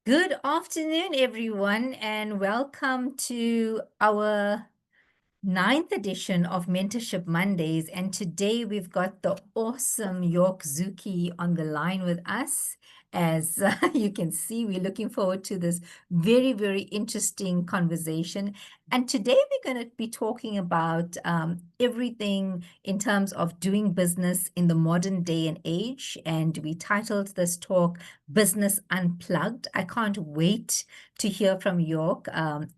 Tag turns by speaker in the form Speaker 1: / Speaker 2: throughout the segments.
Speaker 1: Good afternoon, everyone, and welcome to our ninth edition of Mentorship Mondays. And today we've got the awesome York Zucchi on the line with us. As you can see, we're looking forward to this very, very interesting conversation. And today we're going to be talking about everything in terms of doing business in the modern day and age. And we titled this talk Business Unplugged. I can't wait to hear from York.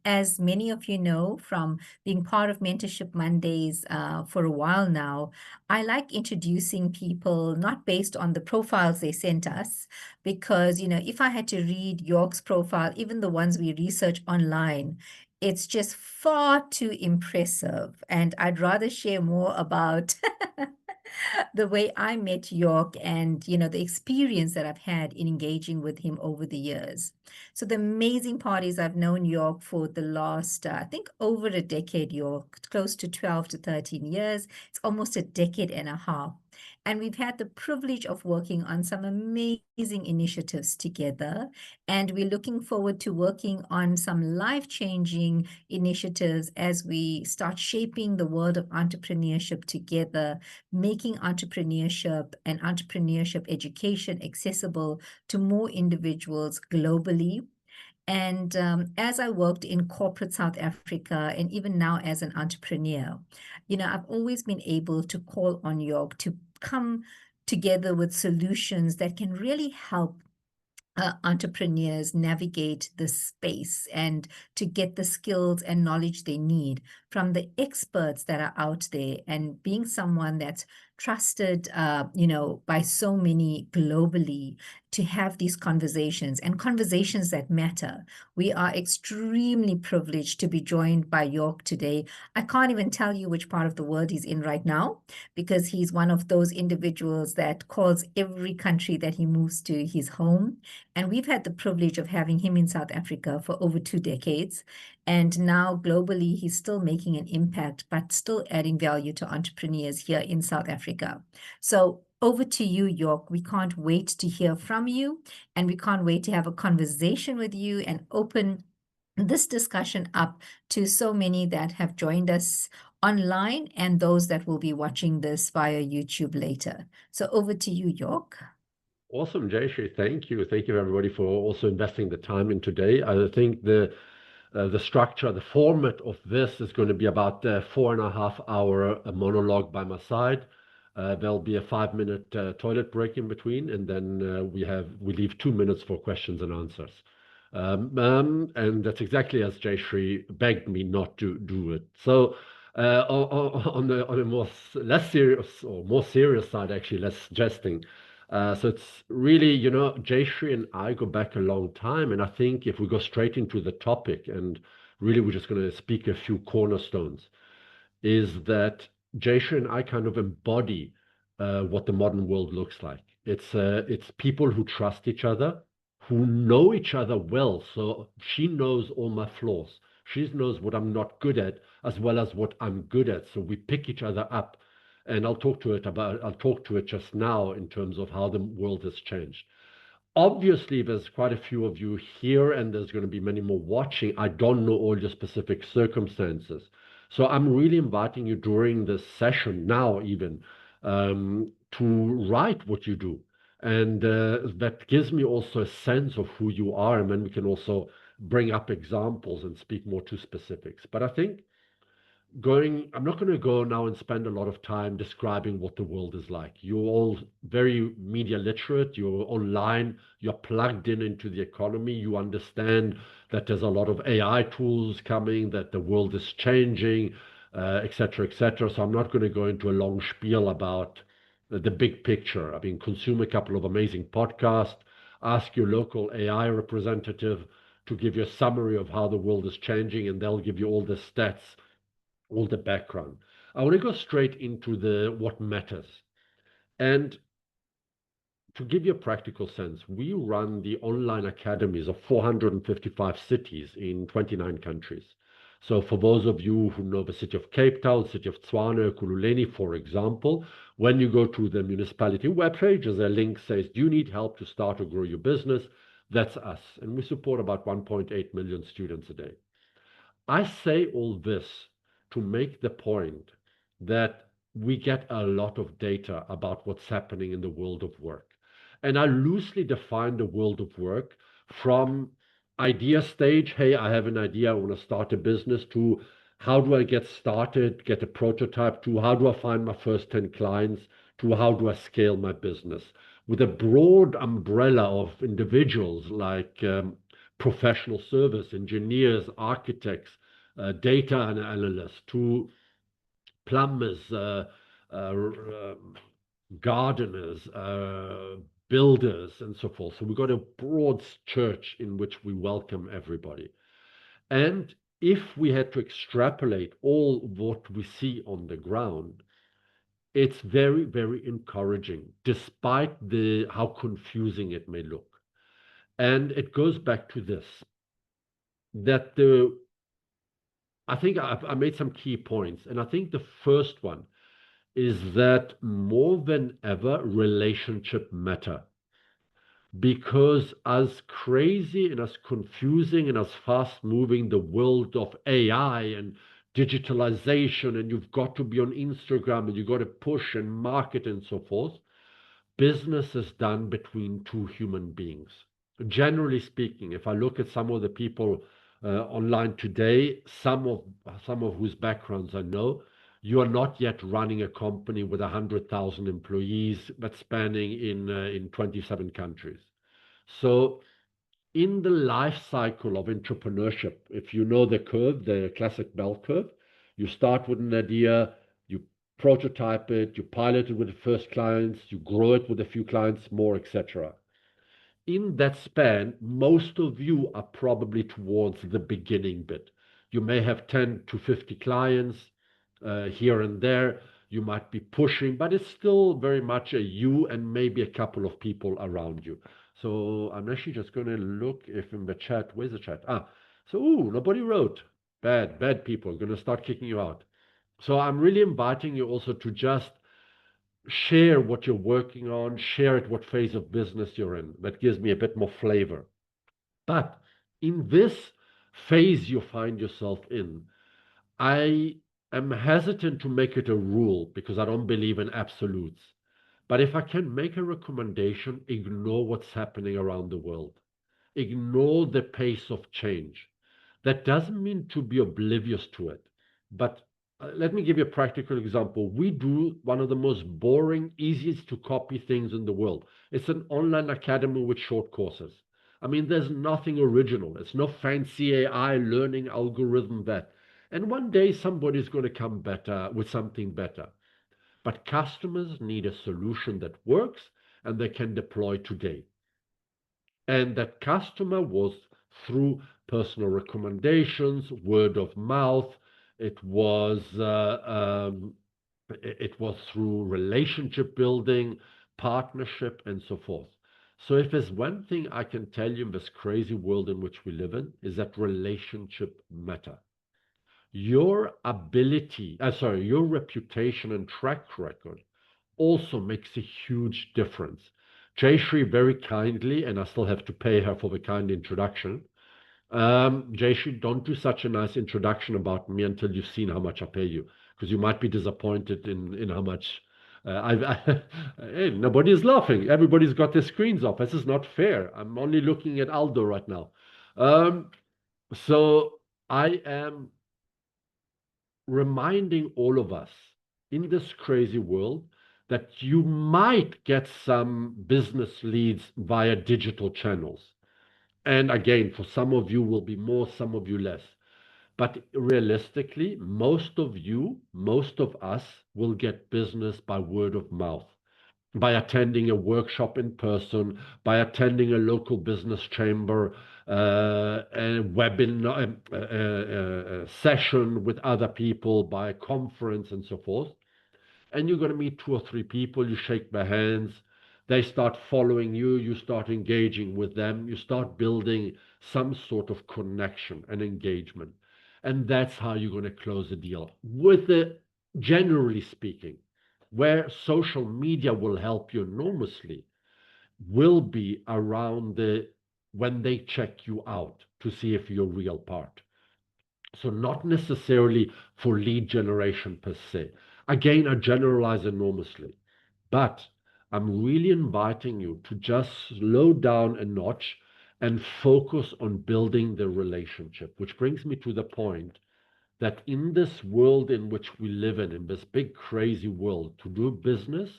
Speaker 1: As many of you know from being part of Mentorship Mondays for a while now, I like introducing people not based on the profiles they sent us, because, if I had to read York's profile, even the ones we research online, it's just far too impressive. And I'd rather share more about the way I met York and, the experience that I've had in engaging with him over the years. So the amazing part is I've known York for the last, I think over a decade, York, close to 12 to 13 years. It's almost a decade and a half. And we've had the privilege of working on some amazing initiatives together. And we're looking forward to working on some life-changing initiatives as we start shaping the world of entrepreneurship together, making entrepreneurship and entrepreneurship education accessible to more individuals globally. And as I worked in corporate South Africa, and even now as an entrepreneur, I've always been able to call on York to come together with solutions that can really help entrepreneurs navigate this space and to get the skills and knowledge they need from the experts that are out there, and being someone that's trusted, by so many globally, to have these conversations and conversations that matter. We are extremely privileged to be joined by York today. I can't even tell you which part of the world he's in right now, because he's one of those individuals that calls every country that he moves to his home. And we've had the privilege of having him in South Africa for over 2 decades. And now globally, he's still making an impact, but still adding value to entrepreneurs here in South Africa. So over to you, York. We can't wait to hear from you, and we can't wait to have a conversation with you and open this discussion up to so many that have joined us online and those that will be watching this via YouTube later. So over to you, York.
Speaker 2: Awesome, Jayshree. Thank you. Thank you, everybody, for also investing the time in today. I think the structure, the format of this is going to be about 4.5 hour monologue by my side. There'll be a 5 minute toilet break in between, and then we leave 2 minutes for questions and answers. And that's exactly as Jayshree begged me not to do it. So on a less serious or more serious side, actually, less jesting. So it's really, Jayshree and I go back a long time. And I think if we go straight into the topic, and really we're just going to speak a few cornerstones, is that Jayshree and I kind of embody what the modern world looks like. It's people who trust each other, who know each other well. So she knows all my flaws. She knows what I'm not good at, as well as what I'm good at. So we pick each other up. And I'll talk to it just now in terms of how the world has changed. Obviously, there's quite a few of you here, and there's going to be many more watching. I don't know all your specific circumstances. So I'm really inviting you during this session now, even to write what you do. And that gives me also a sense of who you are. And then we can also bring up examples and speak more to specifics. But I think I'm not going to go now and spend a lot of time describing what the world is like. You're all very media literate, you're online, you're plugged in into the economy, you understand that there's a lot of AI tools coming, that the world is changing, et cetera, et cetera. So I'm not going to go into a long spiel about the big picture. I mean, consume a couple of amazing podcasts, ask your local AI representative to give you a summary of how the world is changing, and they'll give you all the stats, all the background. I want to go straight into what matters. And to give you a practical sense, we run the online academies of 455 cities in 29 countries. So for those of you who know the city of Cape Town, city of Tshwane, Kululeni, for example, when you go to the municipality webpage, there's a link says, do you need help to start or grow your business? That's us. And we support about 1.8 million students a day. I say all this to make the point that we get a lot of data about what's happening in the world of work. And I loosely define the world of work from idea stage, hey, I have an idea, I want to start a business, to how do I get started, get a prototype, to how do I find my first 10 clients, to how do I scale my business, with a broad umbrella of individuals like professional service, engineers, architects, data analysts, to plumbers, gardeners, builders, and so forth. So we've got a broad church in which we welcome everybody. And if we had to extrapolate all what we see on the ground, it's very, very encouraging, despite how confusing it may look. And it goes back to this, that I think I made some key points. And I think the first one is that more than ever, relationship matter. Because as crazy and as confusing and as fast moving the world of AI and digitalization, and you've got to be on Instagram and you've got to push and market and so forth, business is done between two human beings. Generally speaking, if I look at some of the people online today, some of whose backgrounds I know, you are not yet running a company with 100,000 employees, but spanning in 27 countries. So in the life cycle of entrepreneurship, if you know the curve, the classic bell curve, you start with an idea, you prototype it, you pilot it with the first clients, you grow it with a few clients more, etc. In that span, most of you are probably towards the beginning bit. You may have 10 to 50 clients here and there. You might be pushing, but it's still very much a you and maybe a couple of people around you. So I'm actually just going to look if in the chat, where's the chat? So nobody wrote. Bad people, going to start kicking you out. So I'm really inviting you also to just share what you're working on, share at what phase of business you're in. That gives me a bit more flavor. But in this phase you find yourself in, I am hesitant to make it a rule because I don't believe in absolutes. But if I can make a recommendation, ignore what's happening around the world. Ignore the pace of change. That doesn't mean to be oblivious to it, but let me give you a practical example. We do one of the most boring, easiest to copy things in the world. It's an online academy with short courses. I mean, there's nothing original. It's no fancy AI learning algorithm that. And one day somebody's going to come better with something better. But customers need a solution that works and they can deploy today. And that customer was through personal recommendations, word of mouth. It was through relationship building, partnership, and so forth. So if there's one thing I can tell you in this crazy world in which we live in, is that relationship matter. Your your reputation and track record also makes a huge difference. Jayshree very kindly, and I still have to pay her for the kind introduction. Jayshree, don't do such a nice introduction about me until you've seen how much I pay you, because you might be disappointed in how much. Hey, nobody is laughing. Everybody's got their screens off. This is not fair. I'm only looking at Aldo right now. So I am reminding all of us in this crazy world that you might get some business leads via digital channels. And again, for some of you will be more, some of you less. But realistically, most of us will get business by word of mouth, by attending a workshop in person, by attending a local business chamber, a webinar, session with other people, by a conference, and so forth. And you're going to meet 2 or 3 people, you shake their hands, they start following you, you start engaging with them, you start building some sort of connection and engagement. And that's how you're going to close a deal. Generally speaking, where social media will help you enormously will be around the when they check you out to see if you're real part. So not necessarily for lead generation per se. Again, I generalize enormously, but I'm really inviting you to just slow down a notch and focus on building the relationship, which brings me to the point that in this world in which we live in this big crazy world, to do business,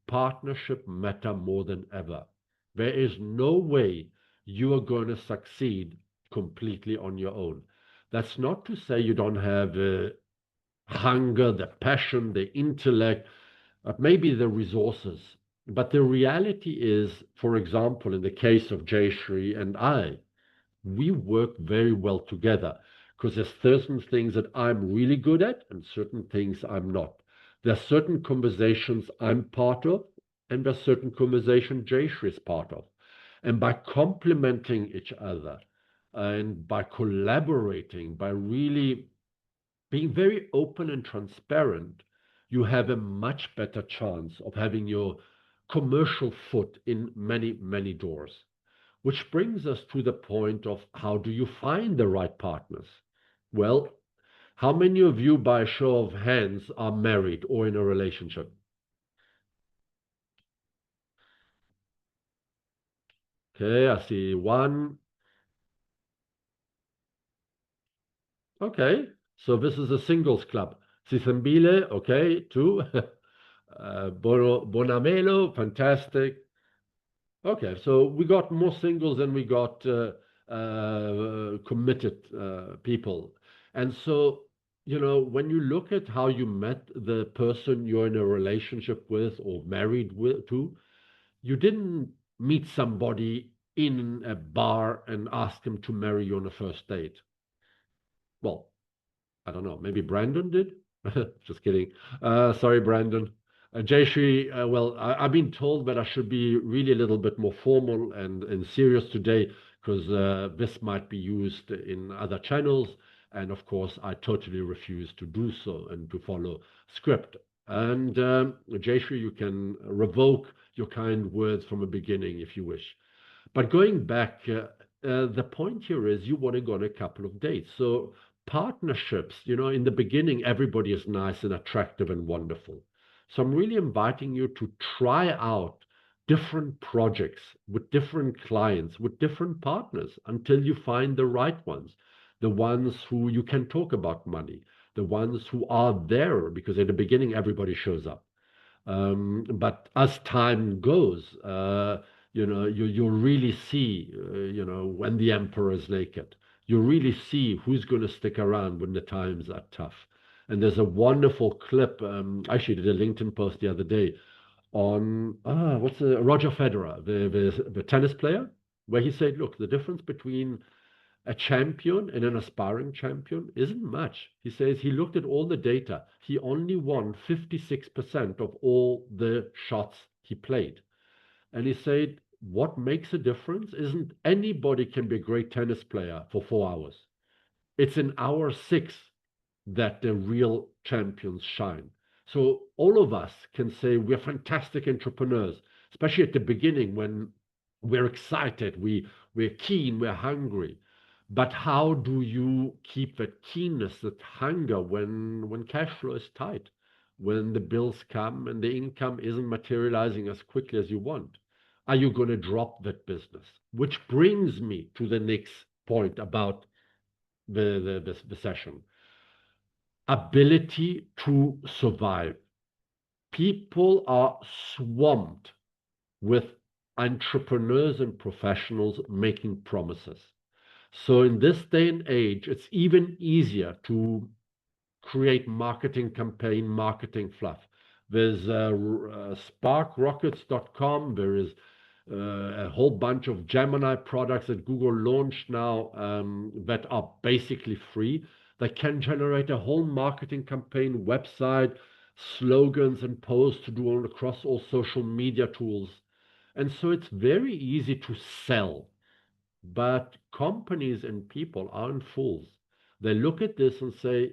Speaker 2: partnership matter more than ever. There is no way you are going to succeed completely on your own. That's not to say you don't have the hunger, the passion, the intellect, maybe the resources. But the reality is, for example, in the case of Jayshree and I, we work very well together because there's certain things that I'm really good at and certain things I'm not. There are certain conversations I'm part of, and there's certain conversation Jayshree is part of. And by complementing each other and by collaborating, by really being very open and transparent, you have a much better chance of having your commercial foot in many, many doors. Which brings us to the point of how do you find the right partners? Well, how many of you, by a show of hands, are married or in a relationship? Okay, I see one. Okay, so this is a singles club. Sisambile, okay, two. Bonamelo, fantastic. Okay, so we got more singles than we got committed people. And so, when you look at how you met the person you're in a relationship with or married to, you didn't meet somebody in a bar and ask him to marry you on a first date. Well, I don't know. Maybe Brandon did. Just kidding. Sorry, Brandon. Jayshree, well, I've been told that I should be really a little bit more formal and serious today because this might be used in other channels. And of course, I totally refuse to do so and to follow script. And Jayshree, you can revoke your kind words from the beginning if you wish. But going back, the point here is you want to go on a couple of dates. So partnerships, in the beginning, everybody is nice and attractive and wonderful. So I'm really inviting you to try out different projects with different clients, with different partners until you find the right ones, the ones who you can talk about money, the ones who are there, because at the beginning, everybody shows up. But as time goes, you really see, when the emperor is naked. You really see who's going to stick around when the times are tough. And there's a wonderful clip. I actually did a LinkedIn post the other day on what's Roger Federer, the tennis player, where he said, "Look, the difference between a champion and an aspiring champion isn't much." He says he looked at all the data. He only won 56% of all the shots he played. And he said, what makes a difference isn't anybody can be a great tennis player for 4 hours. It's in hour six that the real champions shine. So all of us can say we're fantastic entrepreneurs, especially at the beginning when we're excited, we're keen, we're hungry. But how do you keep that keenness, that hunger when cash flow is tight, when the bills come and the income isn't materializing as quickly as you want? Are you going to drop that business? Which brings me to the next point about the session. Ability to survive. People are swamped with entrepreneurs and professionals making promises. So in this day and age, it's even easier to create marketing campaign, marketing fluff. There's sparkrockets.com. There is a whole bunch of Gemini products that Google launched now that are basically free that can generate a whole marketing campaign, website, slogans, and posts to do across all social media tools. And so it's very easy to sell. But companies and people aren't fools. They look at this and say,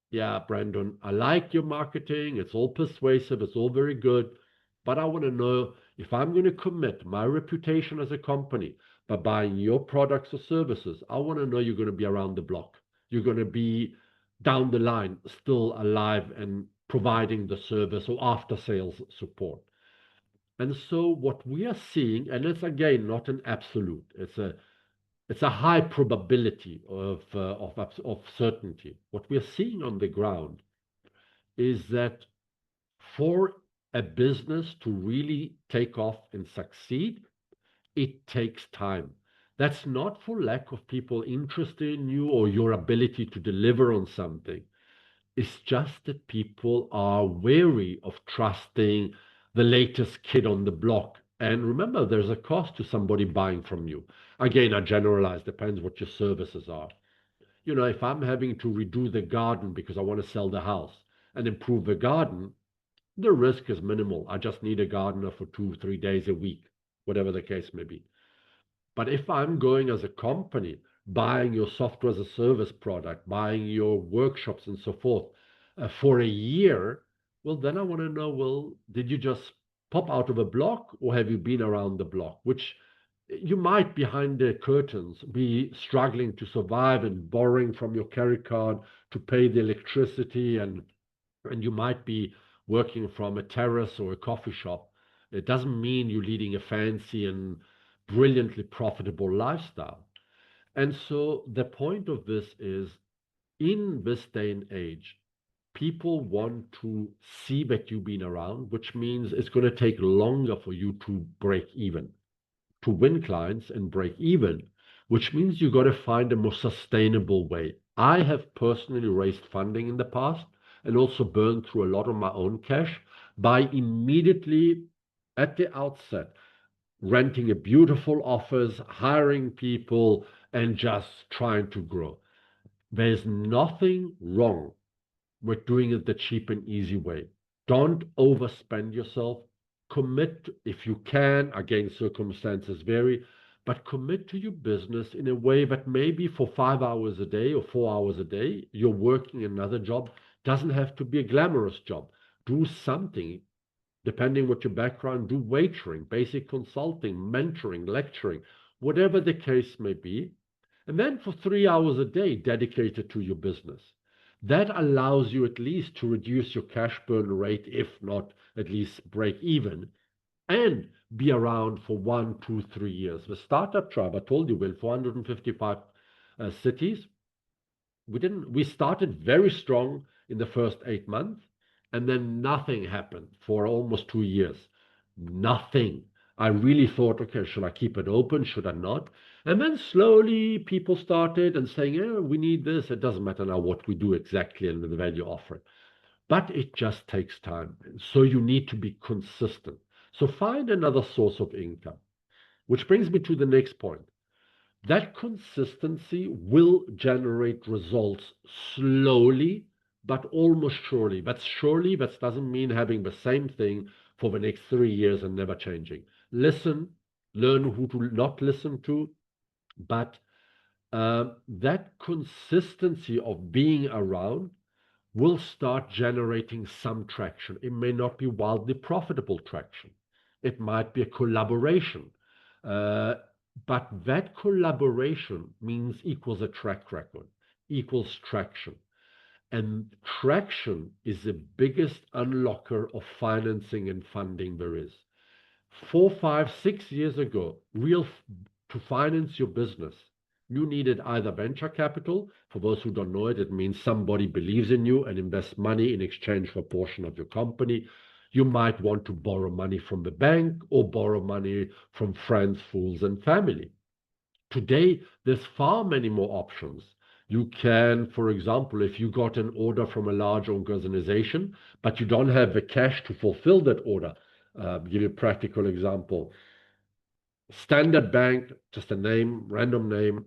Speaker 2: yeah, Brandon, I like your marketing. It's all persuasive. It's all very good. But I want to know If I'm going to commit my reputation as a company by buying your products or services, I want to know you're going to be around the block. You're going to be down the line, still alive and providing the service or after sales support. And so what we are seeing, and it's again not an absolute, it's a high probability of certainty. What we are seeing on the ground is that for a business to really take off and succeed, it takes time. That's not for lack of people interested in you or your ability to deliver on something. It's just that people are wary of trusting the latest kid on the block. And remember, there's a cost to somebody buying from you. Again, I generalize, depends what your services are. If I'm having to redo the garden because I want to sell the house and improve the garden, the risk is minimal. I just need a gardener for 2, 3 days a week, whatever the case may be. But if I'm going as a company, buying your software as a service product, buying your workshops and so forth for a year, well, then I want to know, well, did you just pop out of a block or have you been around the block? Which you might, behind the curtains, be struggling to survive and borrowing from your credit card to pay the electricity, and you might be working from a terrace or a coffee shop. It doesn't mean you're leading a fancy and brilliantly profitable lifestyle. And so the point of this is, in this day and age, people want to see that you've been around, which means it's going to take longer for you to break even, to win clients and break even, which means you got to find a more sustainable way. I have personally raised funding in the past and also burned through a lot of my own cash by immediately at the outset renting a beautiful office, hiring people, and just trying to grow. There's nothing wrong with doing it the cheap and easy way. Don't overspend yourself. Commit if you can. Again, circumstances vary, but commit to your business in a way that maybe for 5 hours a day or 4 hours a day, you're working another job. Doesn't have to be a glamorous job. Do something, depending what your background, do waitering, basic consulting, mentoring, lecturing, whatever the case may be. And then for 3 hours a day, dedicate it to your business. That allows you at least to reduce your cash burn rate, if not at least break even, and be around for 1, 2, 3 years. The startup tribe, I told you, we're in 455 cities. We started very strong in the first 8 months, and then nothing happened for almost 2 years. Nothing. I really thought, okay, should I keep it open? Should I not? And then slowly people started and saying, yeah, we need this. It doesn't matter now what we do exactly and the value offering. But it just takes time. So you need to be consistent. So find another source of income, which brings me to the next point. That consistency will generate results slowly, but almost surely. But surely, that doesn't mean having the same thing for the next 3 years and never changing. Listen, learn who to not listen to, but that consistency of being around will start generating some traction. It may not be wildly profitable traction. It might be a collaboration. Uh, but that collaboration means equals a track record, equals traction. And traction is the biggest unlocker of financing and funding there is. 4, 5, 6 years ago, to finance your business, you needed either venture capital. For those who don't know it, it means somebody believes in you and invests money in exchange for a portion of your company. You might want to borrow money from the bank or borrow money from friends, fools, and family. Today, there's far many more options. You can, for example, if you got an order from a large organization, but you don't have the cash to fulfill that order, give you a practical example. Standard Bank, just a name, random name,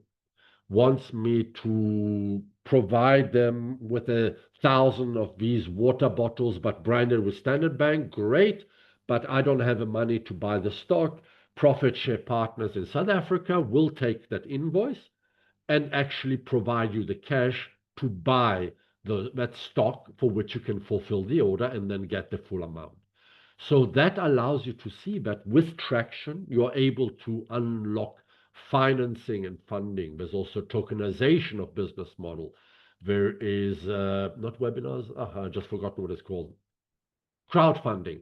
Speaker 2: wants me to provide them with 1,000 of these water bottles, but branded with Standard Bank. Great, but I don't have the money to buy the stock. Profit share partners in South Africa will take that invoice and actually provide you the cash to buy that stock for which you can fulfill the order and then get the full amount. So that allows you to see that with traction, you're able to unlock financing and funding. There's also tokenization of business model. There is not webinars, I just forgotten what it's called. Crowdfunding.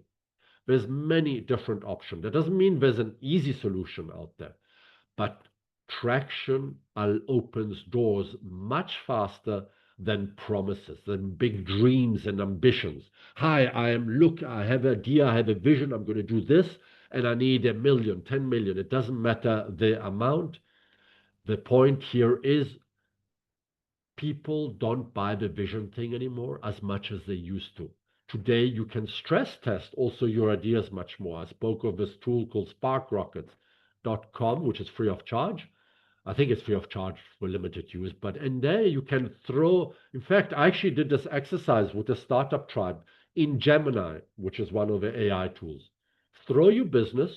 Speaker 2: There's many different options. That doesn't mean there's an easy solution out there, but traction opens doors much faster than promises, than big dreams and ambitions. Hi, I have an idea, I have a vision, I'm going to do this, and I need 1 million, 10 million. It doesn't matter the amount. The point here is people don't buy the vision thing anymore as much as they used to. Today, you can stress test also your ideas much more. I spoke of this tool called sparkrockets.com, which is free of charge. I think it's free of charge for limited use, but in there you can throw. In fact, I actually did this exercise with the startup tribe in Gemini, which is one of the AI tools. Throw your business,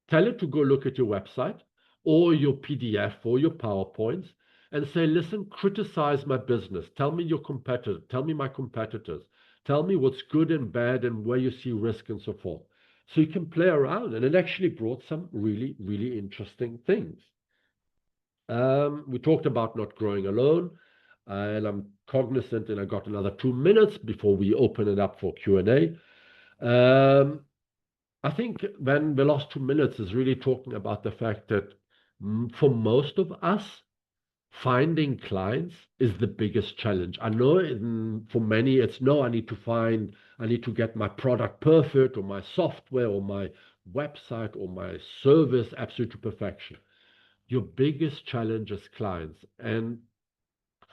Speaker 2: tell it to go look at your website or your PDF or your PowerPoints and say, listen, criticize my business. Tell me your competitor. Tell me my competitors. Tell me what's good and bad and where you see risk and so forth. So you can play around. And it actually brought some really, really interesting things. We talked about not growing alone. And I'm cognizant, and I got another 2 minutes before we open it up for Q&A. I think then the last 2 minutes is really talking about the fact that for most of us, finding clients is the biggest challenge. I know for many, it's no, I need to get my product perfect or my software or my website or my service absolute to perfection. Your biggest challenge is clients. And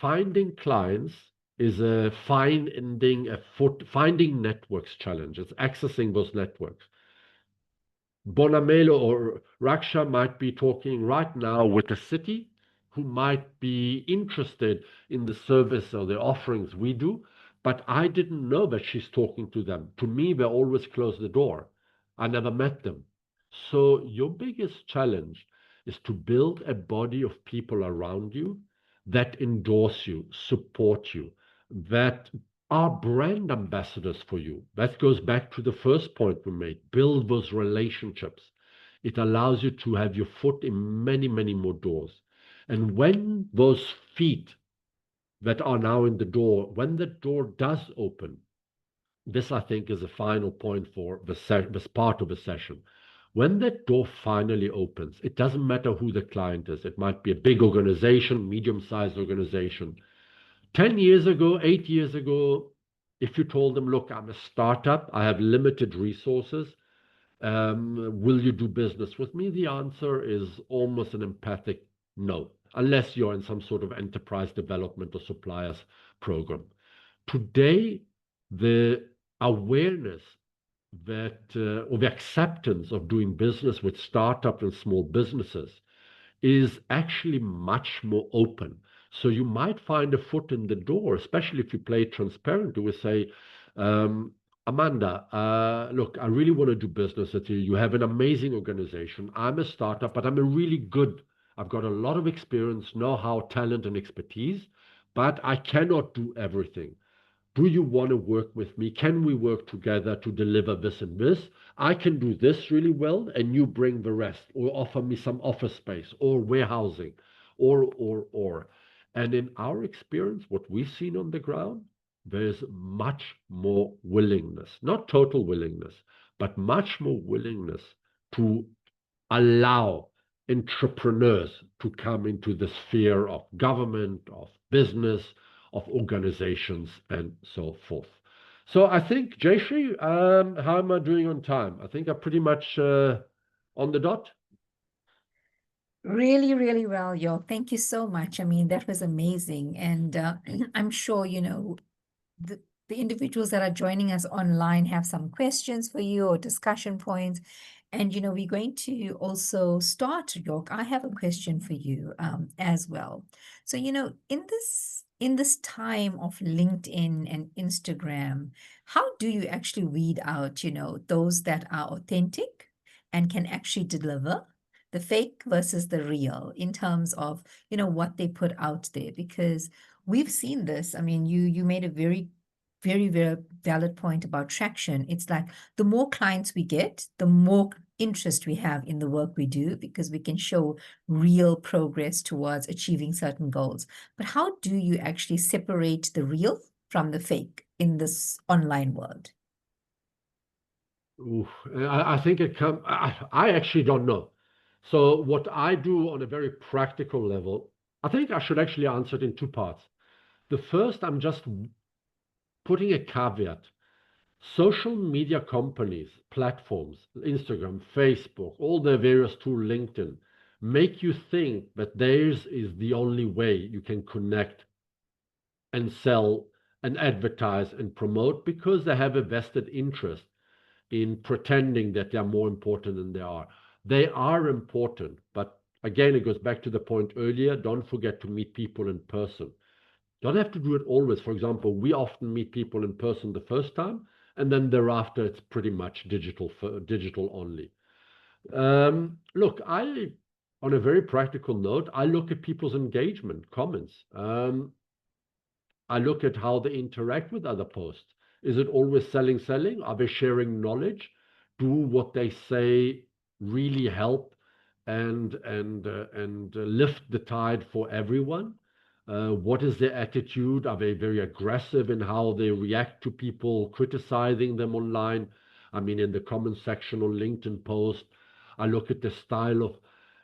Speaker 2: finding clients is finding networks challenge. It's accessing those networks. Bonamelo or Raksha might be talking right now with a city who might be interested in the service or the offerings we do, but I didn't know that she's talking to them. To me, they always close the door. I never met them. So your biggest challenge is to build a body of people around you that endorse you, support you, that are brand ambassadors for you. That goes back to the first point we made. Build those relationships. It allows you to have your foot in many, many more doors. And when those feet that are now in the door, when the door does open, this I think is a final point for this part of the session. When that door finally opens, it doesn't matter who the client is. It might be a big organization, medium-sized organization. 10 years ago, 8 years ago, if you told them, look, I'm a startup, I have limited resources, will you do business with me? The answer is almost an emphatic no, unless you're in some sort of enterprise development or suppliers program. Today, the awareness that, or the acceptance of doing business with startups and small businesses is actually much more open. So you might find a foot in the door, especially if you play transparent. You will say, Amanda, look, I really want to do business with you. You have an amazing organization. I'm a startup, but I've got a lot of experience, know-how, talent, and expertise, but I cannot do everything. Do you want to work with me? Can we work together to deliver this and this? I can do this really well, and you bring the rest, or offer me some office space, or warehousing, or. And in our experience, what we've seen on the ground, there's much more willingness, not total willingness, but much more willingness to allow entrepreneurs to come into the sphere of government, of business, of organizations, and so forth. So I think, Jayshree, how am I doing on time? I think I'm pretty much on the dot.
Speaker 1: Really, really well, York. Thank you so much. I mean, that was amazing. And I'm sure, the individuals that are joining us online have some questions for you or discussion points. And, we're going to also start, York. I have a question for you as well. So, in this time of LinkedIn and Instagram, how do you actually weed out, those that are authentic and can actually deliver, the fake versus the real, in terms of, what they put out there? Because we've seen this. I mean, you made a very very, very valid point about traction. It's like the more clients we get, the more interest we have in the work we do because we can show real progress towards achieving certain goals. But how do you actually separate the real from the fake in this online world?
Speaker 2: Oof. I think I actually don't know. So what I do on a very practical level, I think I should actually answer it in two parts. The first, I'm just putting a caveat. Social media companies, platforms, Instagram, Facebook, all the various tools, LinkedIn, make you think that theirs is the only way you can connect and sell and advertise and promote because they have a vested interest in pretending that they are more important than they are. They are important, but again, it goes back to the point earlier. Don't forget to meet people in person. Don't have to do it always. For example, we often meet people in person the first time, and then thereafter it's pretty much digital only. Look, on a very practical note, I look at people's engagement, comments. I look at how they interact with other posts. Is it always selling, selling? Are they sharing knowledge? Do what they say really help and lift the tide for everyone? What is their attitude? Are they very aggressive in how they react to people criticizing them online? I mean, in the comment section on LinkedIn post, I look at the style of,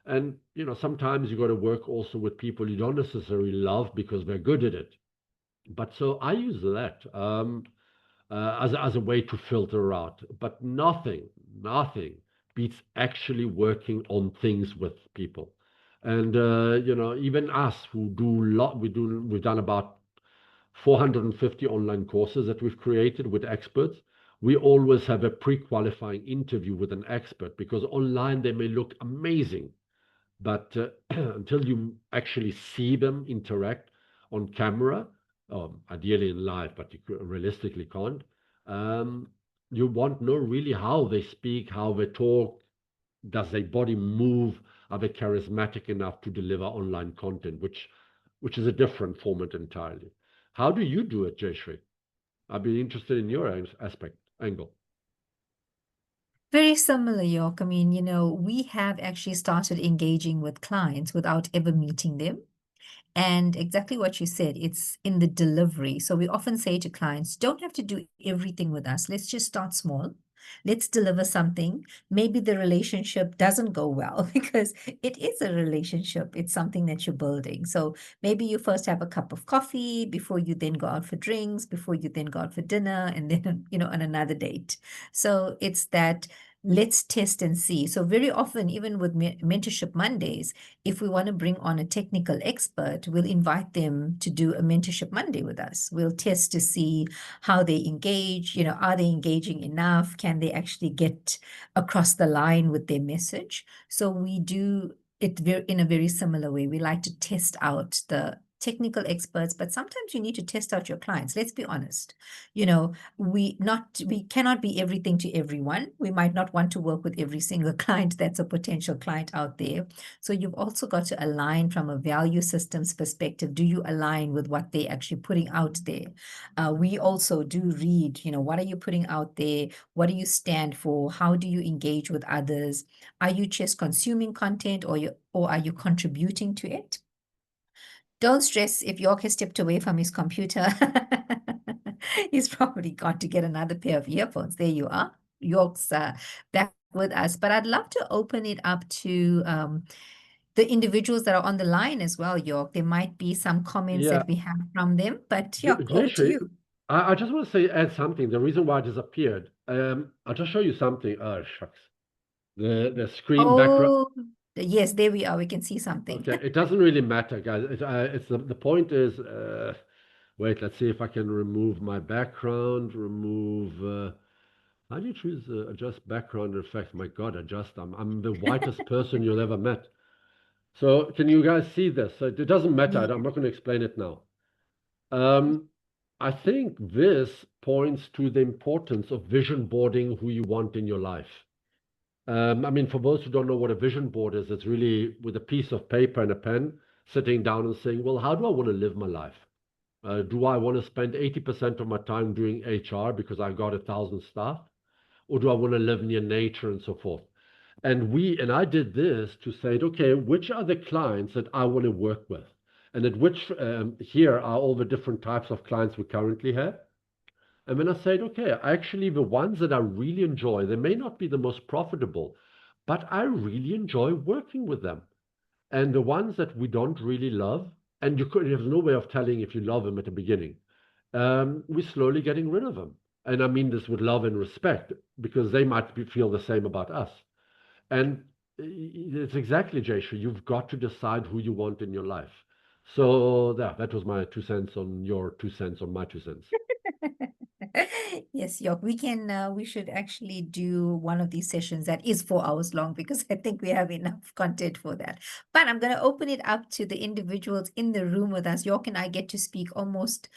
Speaker 2: and sometimes you got to work also with people you don't necessarily love because they're good at it. But so I use that as a way to filter out. But nothing beats actually working on things with people. And even us who do we've done about 450 online courses that we've created with experts. We always have a pre-qualifying interview with an expert because online they may look amazing, but until you actually see them interact on camera, ideally in live, but you realistically can't, um, you won't know really how they speak, how they talk, does their body move, are they charismatic enough to deliver online content, which is a different format entirely. How do you do it, Jayshree? I'd be interested in your angle.
Speaker 1: Very similar, York. I mean, we have actually started engaging with clients without ever meeting them. And exactly what you said, it's in the delivery. So we often say to clients, don't have to do everything with us. Let's just start small. Let's deliver something. Maybe the relationship doesn't go well because it is a relationship. It's something that you're building. So maybe you first have a cup of coffee before you then go out for drinks, before you then go out for dinner, and then, on another date. So it's that let's test and see. So very often, even with Mentorship Mondays, if we want to bring on a technical expert, we'll invite them to do a Mentorship Monday with us. We'll test to see how they engage, are they engaging enough? Can they actually get across the line with their message? So we do it in a very similar way. We like to test out the technical experts, but sometimes you need to test out your clients. Let's be honest. We cannot be everything to everyone. We might not want to work with every single client that's a potential client out there. So you've also got to align from a value systems perspective. Do you align with what they're actually putting out there? We also do read, what are you putting out there? What do you stand for? How do you engage with others? Are you just consuming content or are you contributing to it? Don't stress if York has stepped away from his computer. He's probably got to get another pair of earphones. There you are. York's back with us. But I'd love to open it up to the individuals that are on the line as well, York. There might be some comments
Speaker 2: Yeah,
Speaker 1: that we have from them. But York, over to
Speaker 2: Jayshree,
Speaker 1: you.
Speaker 2: I just want to say add something. The reason why I disappeared. I'll just show you something. Oh shucks. The screen background.
Speaker 1: Oh, yes, there we are. We can see something.
Speaker 2: Okay, it doesn't really matter, guys. It's the point is. Wait, let's see if I can remove my background. Remove. How do you choose adjust background effects? My God, adjust. I'm the whitest person you'll ever met. So can you guys see this? So it doesn't matter.
Speaker 1: Yeah.
Speaker 2: I'm not going to explain it now. Um, I think this points to the importance of vision boarding who you want in your life. I mean, for those who don't know what a vision board is, it's really with a piece of paper and a pen, sitting down and saying, well, how do I want to live my life? Do I want to spend 80% of my time doing HR because I got 1,000 staff? Or do I want to live near nature and so forth? And I did this to say, okay, which are the clients that I want to work with? And at which, here are all the different types of clients we currently have. And then I said, okay, actually, the ones that I really enjoy, they may not be the most profitable, but I really enjoy working with them. And the ones that we don't really love, and there's no way of telling if you love them at the beginning, we're slowly getting rid of them. And I mean this with love and respect, because they might feel the same about us. And it's exactly, Jayshree, you've got to decide who you want in your life. So that was my 2 cents on your 2 cents on my 2 cents.
Speaker 1: Yes, York, we should actually do one of these sessions that is 4 hours long because I think we have enough content for that. But I'm going to open it up to the individuals in the room with us. York and I get to speak almost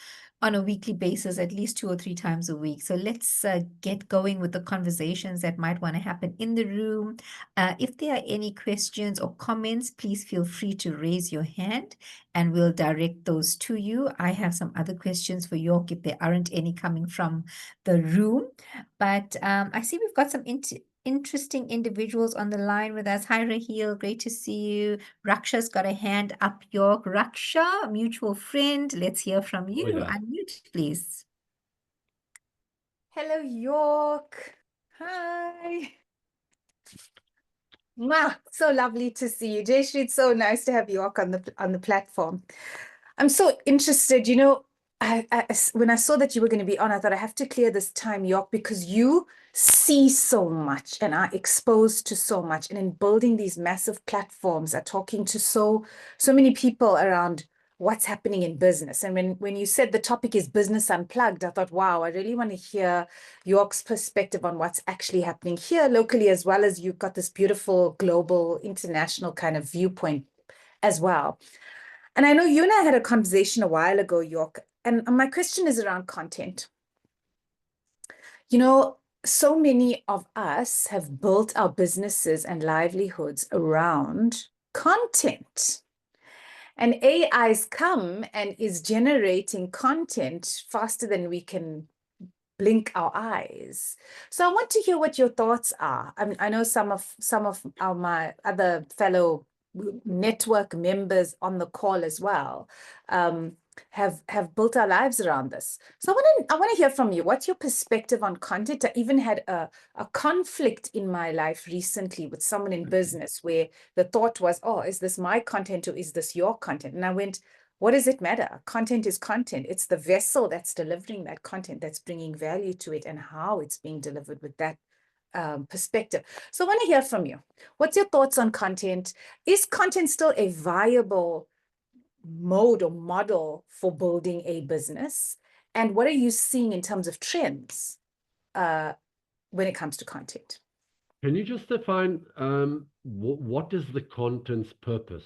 Speaker 1: on a weekly basis, at least 2 or 3 times a week. So let's get going with the conversations that might want to happen in the room. If there are any questions or comments, please feel free to raise your hand and we'll direct those to you. I have some other questions for York if there aren't any coming from the room. But I see we've got some interesting individuals on the line with us. Hi, Raheel, great to see you. Raksha's got a hand up, York. Raksha, mutual friend, let's hear from you.
Speaker 2: Oh, yeah.
Speaker 1: Unmute, please.
Speaker 3: Hello, York. Hi. Wow, so lovely to see you. Jayshree, it's so nice to have York on the platform. I'm so interested, when I saw that you were going to be on, I thought I have to clear this time, York, because you see so much and are exposed to so much. And in building these massive platforms, are talking to so many people around what's happening in business. And when you said the topic is business unplugged, I thought, wow, I really want to hear York's perspective on what's actually happening here locally, as well as you've got this beautiful global international kind of viewpoint as well. And I know you and I had a conversation a while ago, York, and my question is around content. So many of us have built our businesses and livelihoods around content. And AI's come and is generating content faster than we can blink our eyes. So I want to hear what your thoughts are. I know some of my other fellow network members on the call as well have built our lives around this. So I want to hear from you. What's your perspective on content? I even had a conflict in my life recently with someone in business where the thought was, oh, is this my content or is this your content? And I went, what does it matter? Content is content. It's the vessel that's delivering that content that's bringing value to it and how it's being delivered with that perspective. So I want to hear from you. What's your thoughts on content? Is content still a viable mode or model for building a business? And what are you seeing in terms of trends when it comes to content?
Speaker 2: Can you just define what is the content's purpose?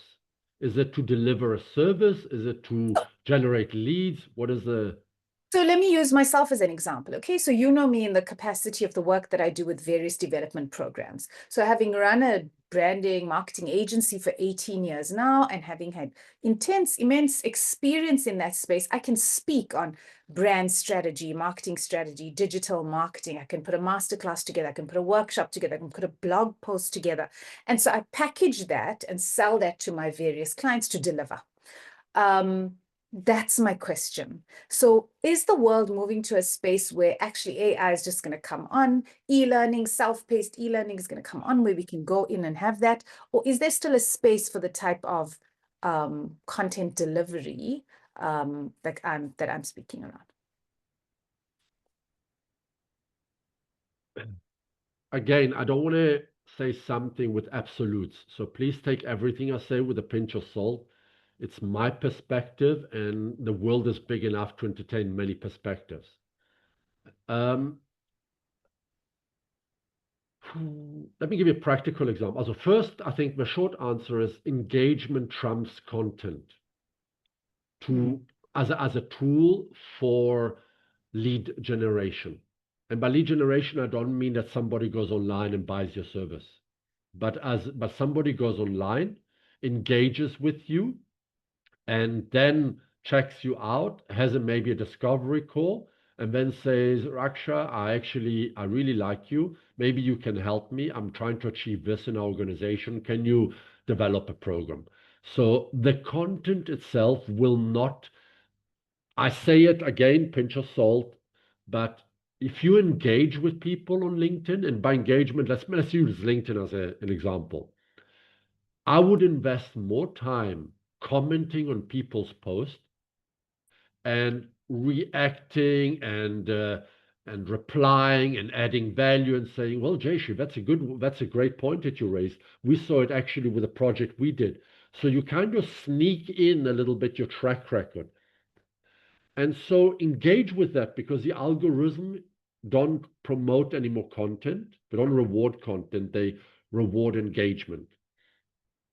Speaker 2: Is it to deliver a service? Is it to generate leads? What is the...
Speaker 3: So let me use myself as an example. Okay, so you know me in the capacity of the work that I do with various development programs. So having run a branding marketing agency for 18 years now and having had immense experience in that space, I can speak on brand strategy, marketing strategy, digital marketing. I can put a masterclass together. I can put a workshop together. I can put a blog post together. And so I package that and sell that to my various clients to deliver. That's my question. So is the world moving to a space where actually AI is just going to come on, e-learning, self-paced e-learning is going to come on where we can go in and have that? Or is there still a space for the type of content delivery that I'm speaking around?
Speaker 2: Again, I don't want to say something with absolutes. So please take everything I say with a pinch of salt. It's my perspective, and the world is big enough to entertain many perspectives. Let me give you a practical example. So first, I think the short answer is engagement trumps content as a tool for lead generation. And by lead generation, I don't mean that somebody goes online and buys your service, but somebody goes online, engages with you, and then checks you out, has maybe a discovery call, and then says, Raksha, I really like you. Maybe you can help me. I'm trying to achieve this in our organization. Can you develop a program? So the content itself will not, I say it again, pinch of salt, but if you engage with people on LinkedIn, and by engagement, let's use LinkedIn as an example. I would invest more time commenting on people's posts and reacting and replying and adding value and saying, well, Jayshree, that's a great point that you raised. We saw it actually with a project we did. So you kind of sneak in a little bit your track record. And so engage with that, because the algorithm don't promote any more content. They don't reward content. They reward engagement.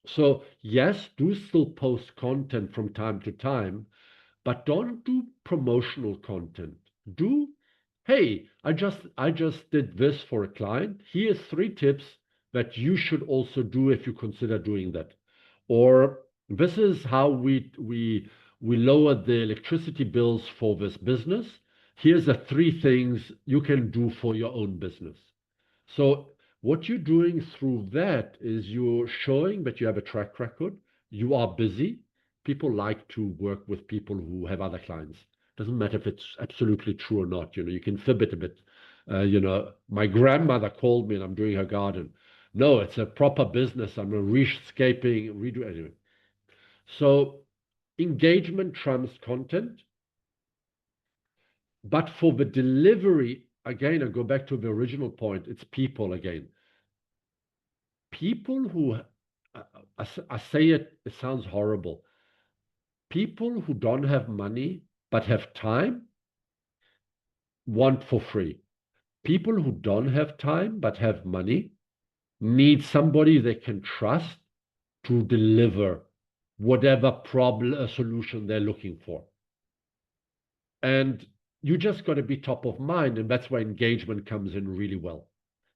Speaker 2: So yes, do still post content from time to time, but don't do promotional content. Do, hey, I just did this for a client. Here's 3 tips that you should also do if you consider doing that. Or this is how we lowered the electricity bills for this business. Here's the 3 things you can do for your own business. So what you're doing through that is you're showing that you have a track record, you are busy. People like to work with people who have other clients. Doesn't matter if it's absolutely true or not. You can fib it a bit. My grandmother called me and I'm doing her garden. No, it's a proper business. I'm a rescaping, redo anyway. So engagement trumps content. But for the delivery, again, I go back to the original point, it's people again. People who, I say it sounds horrible. People who don't have money but have time want for free. People who don't have time but have money need somebody they can trust to deliver whatever problem solution they're looking for. And you just got to be top of mind, and that's where engagement comes in really well.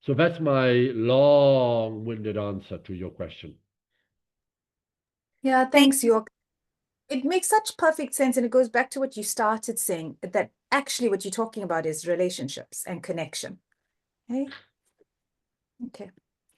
Speaker 2: So that's my long-winded answer to your question.
Speaker 3: Yeah, thanks, York. It makes such perfect sense, and it goes back to what you started saying, that actually what you're talking about is relationships and connection. Okay.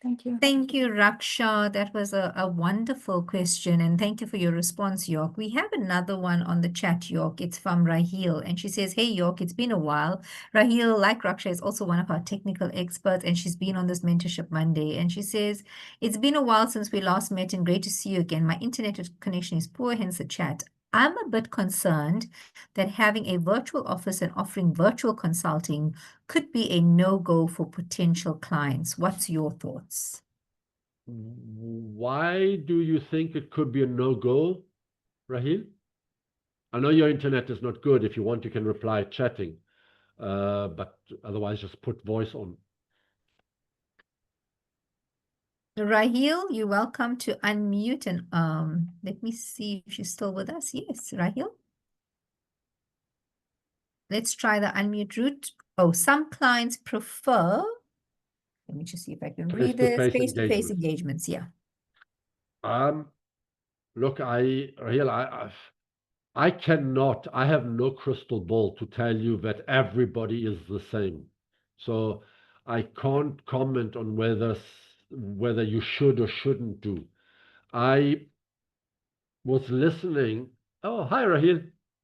Speaker 3: Thank you.
Speaker 1: Thank you, Raksha. That was a wonderful question, and thank you for your response, York. We have another one on the chat, York. It's from Raheel, and she says, hey, York, it's been a while. Raheel, like Raksha, is also one of our technical experts, and she's been on this Mentorship Monday. And she says, it's been a while since we last met, and great to see you again. My internet connection is poor, hence the chat. I'm a bit concerned that having a virtual office and offering virtual consulting could be a no-go for potential clients. What's your thoughts?
Speaker 2: Why do you think it could be a no-go, Raheel? I know your internet is not good. If you want, you can reply chatting, but otherwise just put voice on.
Speaker 1: Raheel, you're welcome to unmute and let me see if she's still with us. Yes, Raheel. Let's try the unmute route. Oh, some clients prefer, let me just see if I can read this, face-to-face engagements. Yeah.
Speaker 2: Look, Raheel, I cannot, I have no crystal ball to tell you that everybody is the same. So I can't comment on whether you should or shouldn't do. I was listening. Oh, hi, Raheel.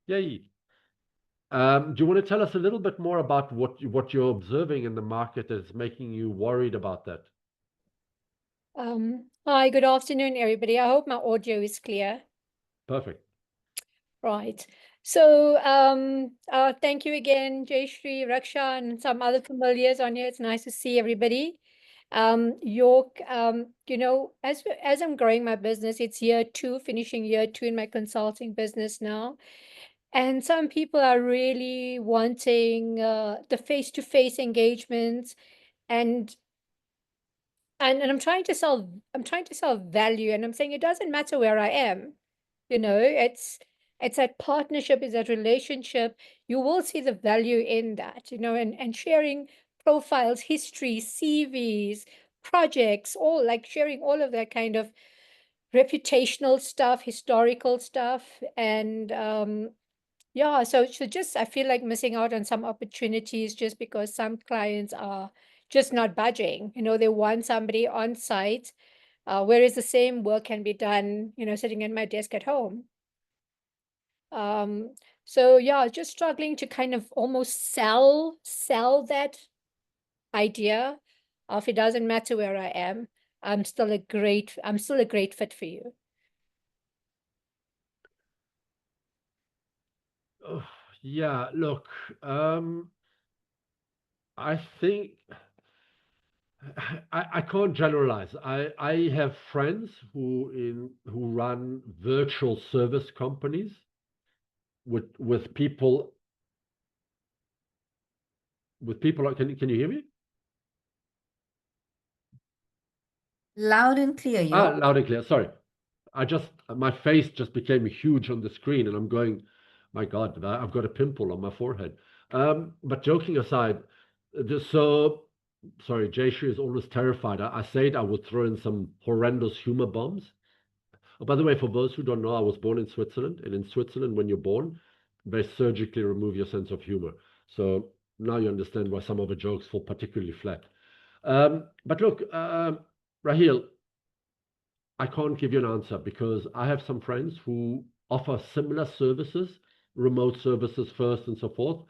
Speaker 2: Yay. Do you want to tell us a little bit more about what you're observing in the market that's making you worried about that?
Speaker 4: Hi, good afternoon, everybody. I hope my audio is clear.
Speaker 2: Perfect.
Speaker 4: Right. So thank you again, Jayshree, Raksha, and some other familiars on here. It's nice to see everybody. York, as I'm growing my business, it's year 2, finishing year 2 in my consulting business now. And some people are really wanting the face-to-face engagements, and I'm trying to sell value, and I'm saying it doesn't matter where I am. It's that partnership, is that relationship. You will see the value in that, and sharing profiles, history, CVs, projects, all like sharing all of that kind of reputational stuff, historical stuff, and yeah, so just I feel like missing out on some opportunities just because some clients are just not budging. You know, they want somebody on site, whereas the same work can be done, you know, sitting at my desk at home. So yeah, just struggling to kind of almost sell that idea of it doesn't matter where I am. I'm still a great fit for you.
Speaker 2: Oh, yeah, look, I think I can't generalize. I have friends who run virtual service companies with people. Can you hear me?
Speaker 1: Loud and clear, York.
Speaker 2: Loud and clear. Sorry. My face just became huge on the screen, and I'm going, my God, I've got a pimple on my forehead. But joking aside, sorry, Jayshree is always terrified. I said I would throw in some horrendous humor bombs. Oh, by the way, for those who don't know, I was born in Switzerland, and in Switzerland, when you're born, they surgically remove your sense of humor. So now you understand why some of the jokes fall particularly flat. But look, Raheel, I can't give you an answer because I have some friends who offer similar services, remote services first and so forth.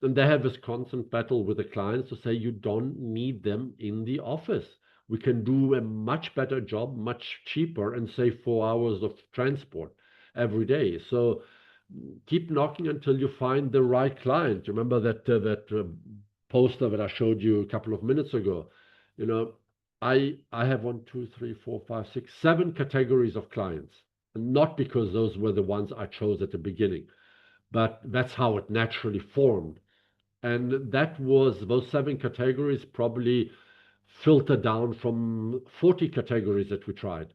Speaker 2: And they have this constant battle with the clients to say, you don't need them in the office. We can do a much better job, much cheaper, and save 4 hours of transport every day. So keep knocking until you find the right client. Remember that poster that I showed you a couple of minutes ago? You know, I have 1, 2, 3, 4, 5, 6, 7 categories of clients, and not because those were the ones I chose at the beginning, but that's how it naturally formed. And those 7 categories probably filter down from 40 categories that we tried.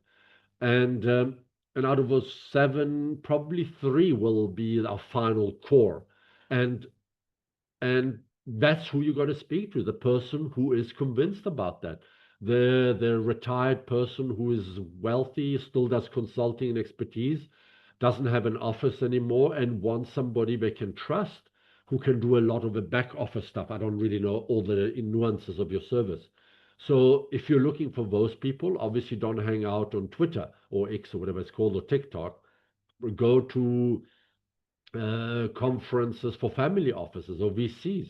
Speaker 2: And out of those 7, probably 3 will be our final core. And that's who you got to speak to, the person who is convinced about that. The retired person who is wealthy, still does consulting and expertise, doesn't have an office anymore, and wants somebody they can trust who can do a lot of the back office stuff. I don't really know all the nuances of your service. So if you're looking for those people, obviously don't hang out on Twitter or X or whatever it's called, or TikTok. Go to conferences for family offices or VCs.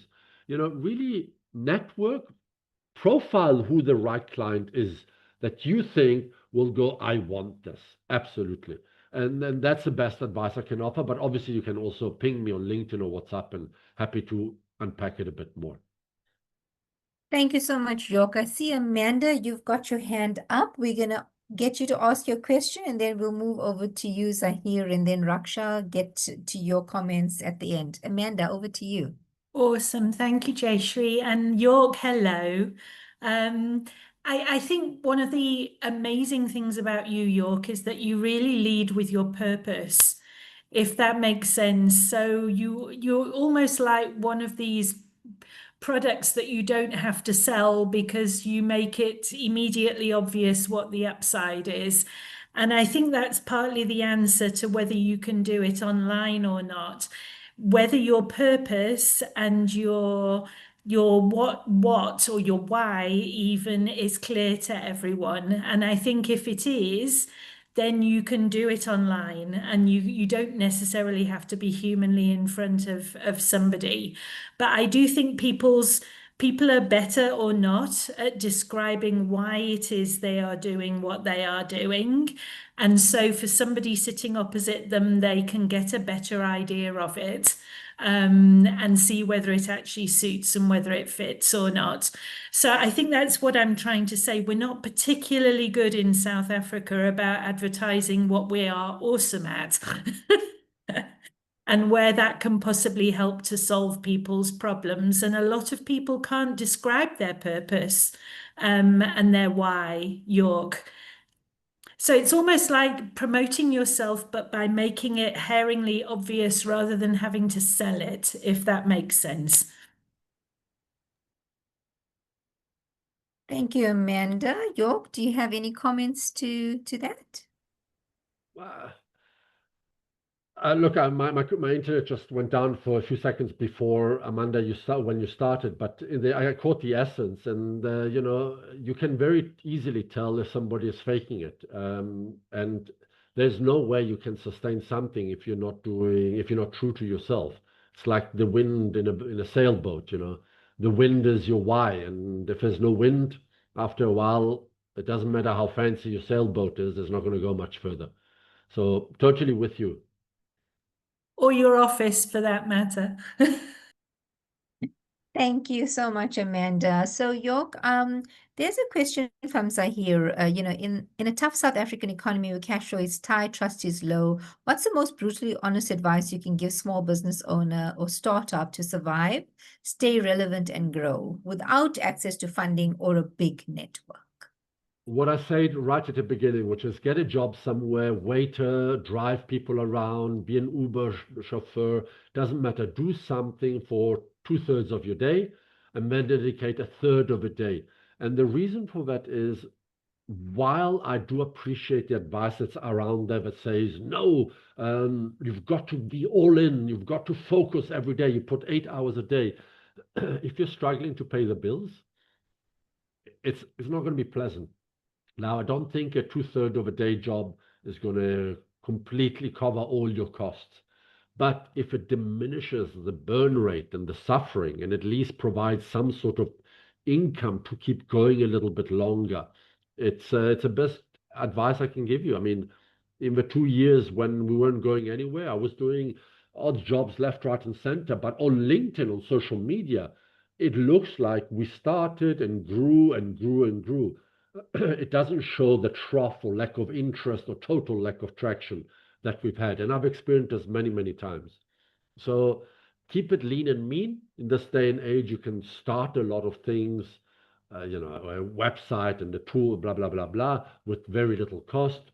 Speaker 2: Really network, profile who the right client is that you think will go, I want this. Absolutely. And then that's the best advice I can offer. But obviously, you can also ping me on LinkedIn or WhatsApp, and happy to unpack it a bit more.
Speaker 1: Thank you so much, York. I see, Amanda, you've got your hand up. We're going to get you to ask your question, and then we'll move over to you, Zahir, and then Raksha, get to your comments at the end. Amanda, over to you.
Speaker 5: Awesome. Thank you, Jayshree. And York, hello. I think one of the amazing things about you, York, is that you really lead with your purpose, if that makes sense. So you're almost like one of these products that you don't have to sell because you make it immediately obvious what the upside is. And I think that's partly the answer to whether you can do it online or not. Whether your purpose and your what or your why even is clear to everyone. And I think if it is, then you can do it online, and you don't necessarily have to be humanly in front of somebody. But I do think people are better or not at describing why it is they are doing what they are doing. And so for somebody sitting opposite them, they can get a better idea of it. And see whether it actually suits and whether it fits or not. So I think that's what I'm trying to say. We're not particularly good in South Africa about advertising what we are awesome at. And where that can possibly help to solve people's problems. And a lot of people can't describe their purpose and their why, York. So it's almost like promoting yourself, but by making it haringly obvious rather than having to sell it, if that makes sense.
Speaker 1: Thank you, Amanda. York, do you have any comments to that?
Speaker 2: Look, my internet just went down for a few seconds before Amanda, when you started, but I caught the essence, and you can very easily tell if somebody is faking it, and there's no way you can sustain something if you're not true to yourself. It's like the wind in a sailboat, the wind is your why, and if there's no wind, after a while, it doesn't matter how fancy your sailboat is, it's not going to go much further. So totally with you.
Speaker 5: Or your office for that matter.
Speaker 1: Thank you so much, Amanda. So, York, there's a question from Zahir. In a tough South African economy where cash flow is tight, trust is low, what's the most brutally honest advice you can give small business owner or startup to survive, stay relevant, and grow without access to funding or a big network?
Speaker 2: What I said right at the beginning, which is get a job somewhere, waiter, drive people around, be an Uber chauffeur, doesn't matter. Do something for 2/3 of your day and then dedicate a third of a day. And the reason for that is, while I do appreciate the advice that's around there that says, no, you've got to be all in, you've got to focus every day, you put 8 hours a day. If you're struggling to pay the bills, it's not going to be pleasant. Now, I don't think a 2/3 of a day job is going to completely cover all your costs. But if it diminishes the burn rate and the suffering and at least provides some sort of income to keep going a little bit longer, it's the best advice I can give you. I mean, in the 2 years when we weren't going anywhere, I was doing odd jobs left, right, and center. But on LinkedIn, on social media, it looks like we started and grew and grew and grew. It doesn't show the trough or lack of interest or total lack of traction that we've had. And I've experienced this many, many times. So keep it lean and mean. In this day and age, you can start a lot of things, a website and the tool, blah, blah, blah, blah, with very little cost.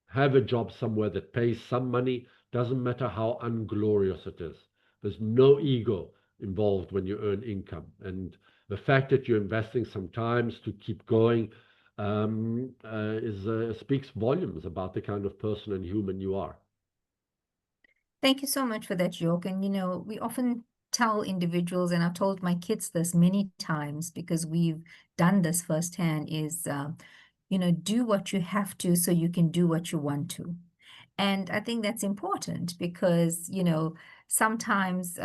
Speaker 2: Have a job somewhere that pays some money. Doesn't matter how unglorious it is. There's no ego involved when you earn income. And the fact that you're investing some time to keep going speaks volumes about the kind of person and human you are.
Speaker 1: Thank you so much for that, York. And, we often tell individuals, and I've told my kids this many times because we've done this firsthand, is, do what you have to so you can do what you want to. And I think that's important because, sometimes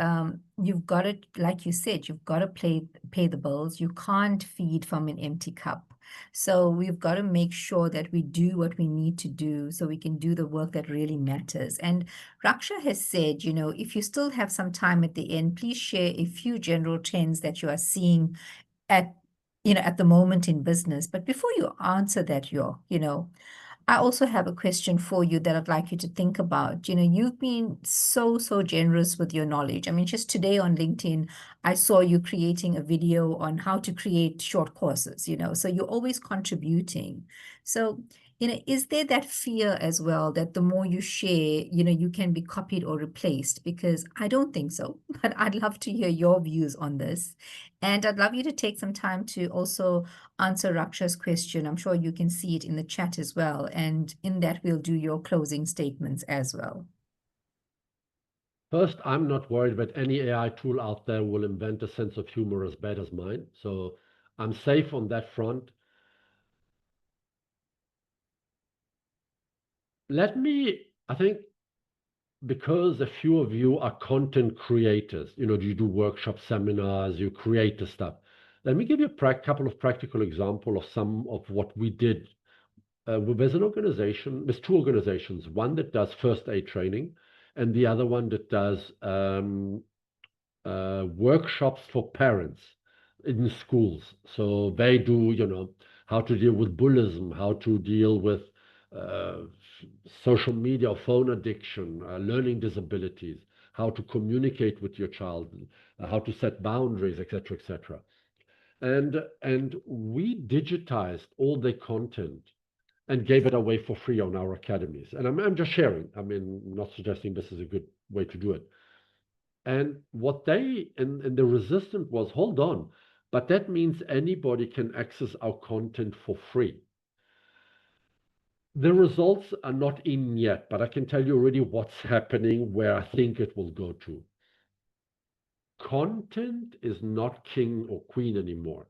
Speaker 1: you've got to, like you said, you've got to pay the bills. You can't feed from an empty cup. So we've got to make sure that we do what we need to do so we can do the work that really matters. And Raksha has said, if you still have some time at the end, please share a few general trends that you are seeing at the moment in business. But before you answer that, I also have a question for you that I'd like you to think about. You've been so generous with your knowledge. I mean, just today on LinkedIn, I saw you creating a video on how to create short courses, so you're always contributing. So, is there that fear as well that the more you share, you can be copied or replaced? Because I don't think so, but I'd love to hear your views on this. And I'd love you to take some time to also answer Raksha's question. I'm sure you can see it in the chat as well. And in that, we'll do your closing statements as well.
Speaker 2: First, I'm not worried that any AI tool out there will invent a sense of humor as bad as mine. So I'm safe on that front. I think because a few of you are content creators, you do workshops, seminars, you create the stuff. Let me give you a couple of practical examples of some of what we did. There's two organizations, one that does first aid training and the other one that does workshops for parents in schools. So they do, how to deal with bullying, how to deal with social media, phone addiction, learning disabilities, how to communicate with your child, how to set boundaries, etc., etc. And we digitized all the content and gave it away for free on our academies. And I'm just sharing. I mean, not suggesting this is a good way to do it. And what and the resistance was, hold on, but that means anybody can access our content for free. The results are not in yet, but I can tell you already what's happening, where I think it will go to. Content is not king or queen anymore.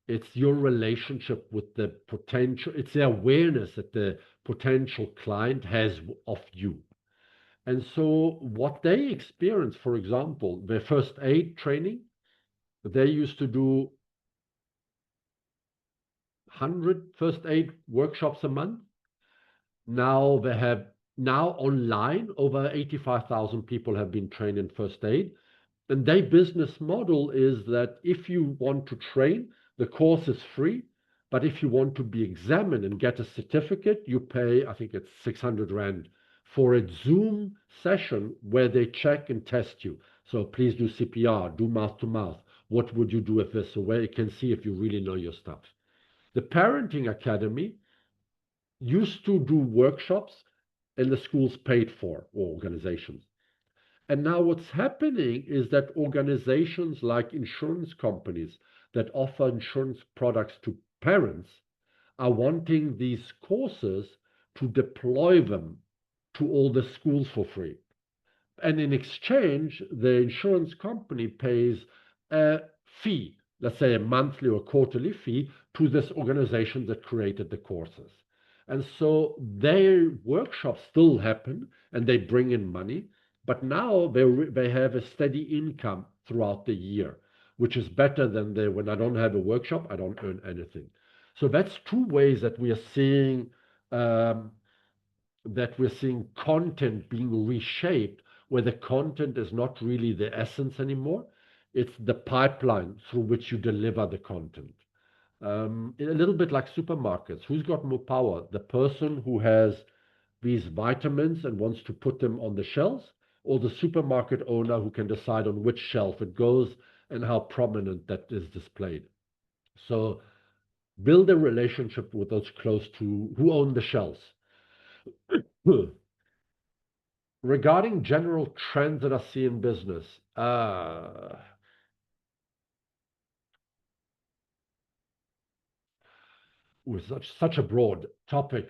Speaker 2: It's your relationship with the potential, it's the awareness that the potential client has of you. And so what they experience, for example, their first aid training, they used to do 100 first aid workshops a month. Now they have online over 85,000 people have been trained in first aid. And their business model is that if you want to train, the course is free. But if you want to be examined and get a certificate, you pay, I think it's 600 Rand for a Zoom session where they check and test you. So please do CPR, do mouth to mouth. What would you do if this? So where you can see if you really know your stuff. The Parenting Academy used to do workshops and the schools paid for, or organizations. And now what's happening is that organizations like insurance companies that offer insurance products to parents are wanting these courses to deploy them to all the schools for free. And in exchange, the insurance company pays a fee, let's say a monthly or quarterly fee, to this organization that created the courses. And so their workshops still happen and they bring in money, but now they have a steady income throughout the year, which is better than when I don't have a workshop, I don't earn anything. So that's two ways that we are seeing content being reshaped, where the content is not really the essence anymore. It's the pipeline through which you deliver the content. A little bit like supermarkets. Who's got more power? The person who has these vitamins and wants to put them on the shelves, or the supermarket owner who can decide on which shelf it goes and how prominent that is displayed. So build a relationship with those close to who own the shelves. Regarding general trends that I see in business, with such a broad topic.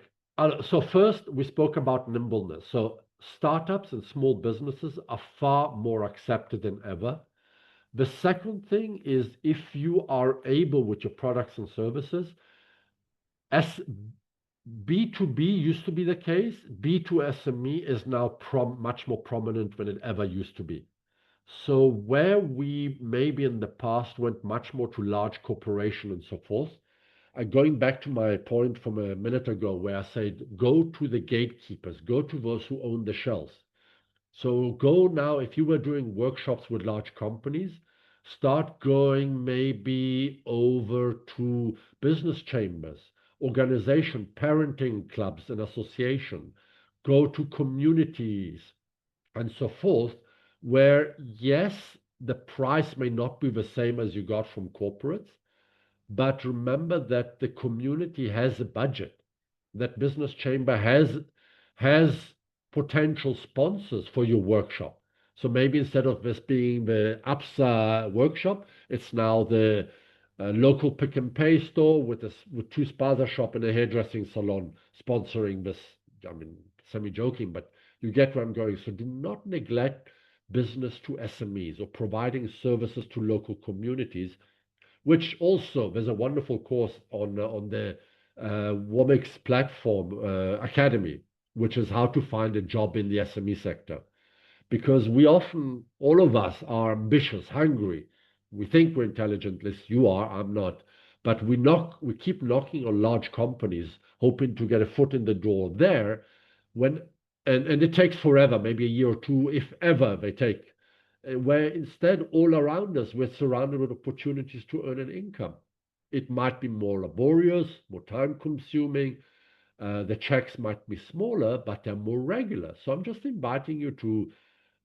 Speaker 2: So first, we spoke about nimbleness. So startups and small businesses are far more accepted than ever. The second thing is, if you are able with your products and services, as B2B used to be the case, B2SME is now much more prominent than it ever used to be. So where we maybe in the past went much more to large corporation and so forth, going back to my point from a minute ago, where I said, go to the gatekeepers, go to those who own the shelves. So go now, if you were doing workshops with large companies, start going maybe over to business chambers, organization, parenting clubs and association, go to communities and so forth, where yes, the price may not be the same as you got from corporates, but remember that the community has a budget, that business chamber has potential sponsors for your workshop. So maybe instead of this being the APSA workshop, it's now the local pick and pay store with two spaza shop and a hairdressing salon sponsoring this. I mean, semi-joking, but you get where I'm going. So do not neglect business to SMEs or providing services to local communities, which also there's a wonderful course on the WOMIX platform academy, which is how to find a job in the SME sector. Because we often, all of us are ambitious, hungry. We think we're intelligent, at least you are, I'm not. But we keep knocking on large companies, hoping to get a foot in the door there, and it takes forever, maybe a year or two, if ever they take. Where instead, all around us, we're surrounded with opportunities to earn an income. It might be more laborious, more time-consuming. The checks might be smaller, but they're more regular. So I'm just inviting you to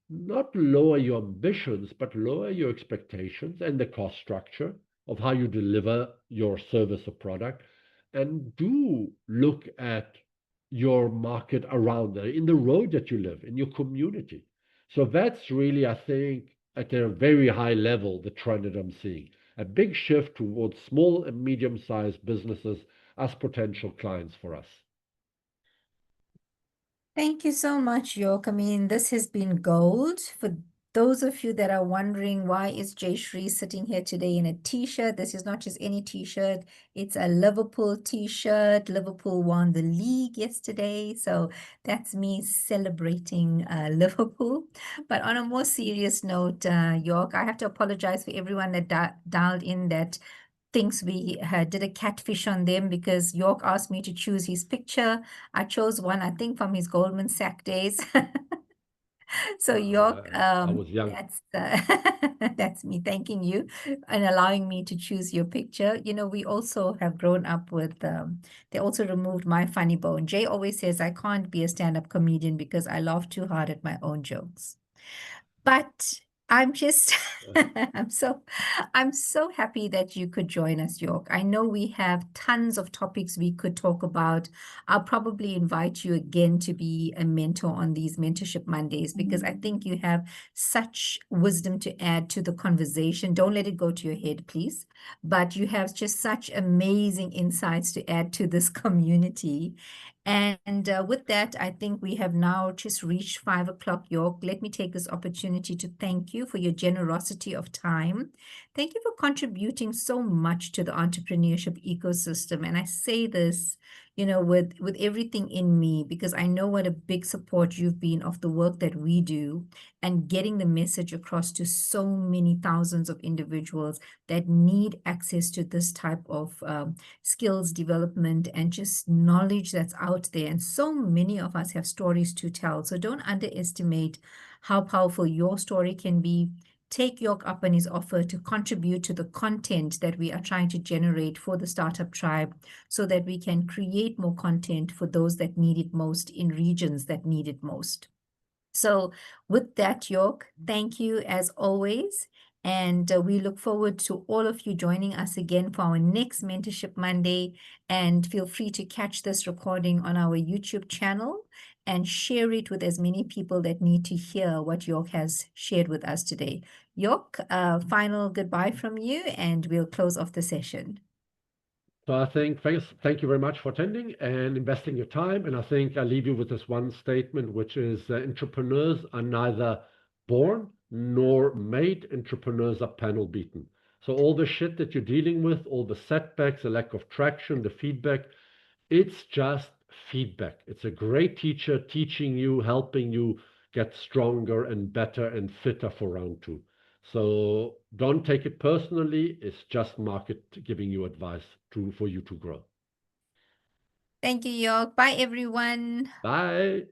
Speaker 2: not lower your ambitions, but lower your expectations and the cost structure of how you deliver your service or product. And do look at your market around there, in the road that you live, in your community. So that's really, I think, at a very high level, the trend that I'm seeing. A big shift towards small and medium-sized businesses as potential clients for us.
Speaker 1: Thank you so much, York. I mean, this has been gold. For those of you that are wondering why is Jayshree sitting here today in a t-shirt, this is not just any t-shirt, it's a Liverpool t-shirt. Liverpool won the league yesterday, so that's me celebrating Liverpool. But on a more serious note, York, I have to apologize for everyone that dialed in that thinks we did a catfish on them, because York asked me to choose his picture. I chose one, I think, from his Goldman Sachs days. So York,
Speaker 2: I was young.
Speaker 1: that's me thanking you and allowing me to choose your picture. You know, we also have grown up with, they also removed my funny bone. Jay always says I can't be a stand-up comedian because I laugh too hard at my own jokes. But I'm just, I'm so happy that you could join us, York. I know we have tons of topics we could talk about. I'll probably invite you again to be a mentor on these Mentorship Mondays, because I think you have such wisdom to add to the conversation. Don't let it go to your head, please. But you have just such amazing insights to add to this community. And with that, I think we have now just reached 5 o'clock, York. Let me take this opportunity to thank you for your generosity of time. Thank you for contributing so much to the entrepreneurship ecosystem. And I say this, you know, with everything in me, because I know what a big support you've been of the work that we do, and getting the message across to so many thousands of individuals that need access to this type of skills development and just knowledge that's out there. And so many of us have stories to tell. So don't underestimate how powerful your story can be. Take York up on his offer to contribute to the content that we are trying to generate for the Startup Tribe, so that we can create more content for those that need it most in regions that need it most. So with that, York, thank you as always. And we look forward to all of you joining us again for our next Mentorship Monday. And feel free to catch this recording on our YouTube channel and share it with as many people that need to hear what York has shared with us today. York, final goodbye from you, and we'll close off the session.
Speaker 2: So I think thank you very much for attending and investing your time. And I think I leave you with this one statement, which is entrepreneurs are neither born nor made. Entrepreneurs are panel beaten. So all the shit that you're dealing with, all the setbacks, the lack of traction, the feedback, it's just feedback. It's a great teacher teaching you, helping you get stronger and better and fitter for round 2. So don't take it personally. It's just market giving you advice for you to grow.
Speaker 1: Thank you, York. Bye, everyone.
Speaker 2: Bye.